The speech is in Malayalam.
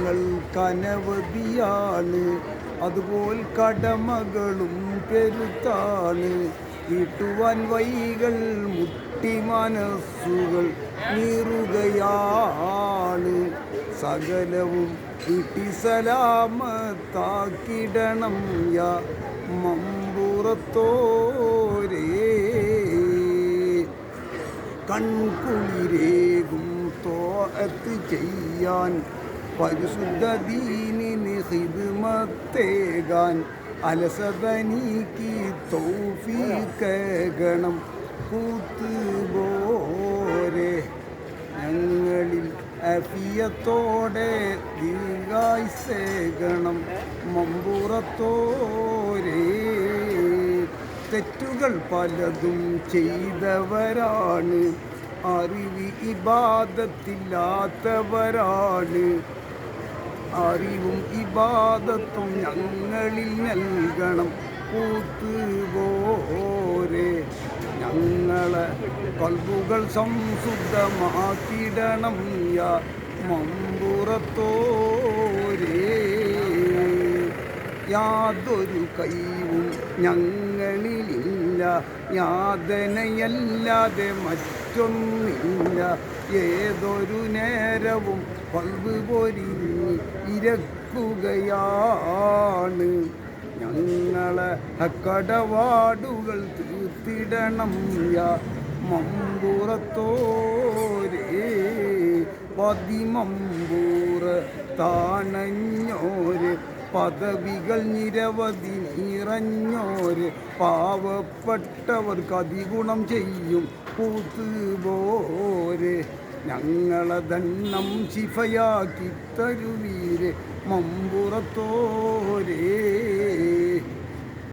ഞങ്ങൾ കനവതിയാണ്, അതുപോൽ കടമകളും പെരുത്താണ്. വീട്ടുവാൻ വൈകൾ മുട്ടി മനസ്സുകൾ നീറുകയാണ്. സകലവും വീട്ടി സലാമത്താക്കിടണം യാ മമ്പുറത്തോരേ. കൺകുളിരേകും തോഅത്ത് ചെയ്യാൻ, പരിശുദ്ധ ദീനിന് ഖിദ്മത്തേകാൻ, അലസത നീക്കി തൗഫീഖേകണം കൂത്തുപോരെ. ഞങ്ങളിൽ അഫിയത്തോടെ ദീർഘായുസ്സേകണം മമ്പുറത്തോരേ. തെറ്റുകൾ പലതും ചെയ്തവരാണ്, അറിവ് ഇബാദത്തില്ലാത്തവരാണ്. അറിവും ഇബാദത്തും ഞങ്ങളിൽ നൽകണം കൂത്തുപോരെ. ഞങ്ങളെ കൽബുകൾ സംശുദ്ധമാക്കിടണം യാ മമ്പുറത്തോരേ. യാതൊരു കഴിവും ഞങ്ങളിലില്ല, യാതനയല്ലാതെ മറ്റൊന്നില്ല. ഏതൊരു നേരവും കൽബ് പൊരിഞ്ഞ് ഇരക്കുകയാണ്. ഞങ്ങളെ കടവാടുകൾ തീർത്തിടണം യാ മമ്പുറത്തോരേ. പതിമമ്പൂറ താണഞ്ഞോര്, പദവികൾ നിരവധി നിറഞ്ഞോര്, പാവപ്പെട്ടവർക്ക് അതിഗുണം ചെയ്യും കൂത്തുപോരെ. ഞങ്ങളെ ദണ്ണം ശിഫയാക്കി തരുവീരെ മമ്പുറത്തോരേ.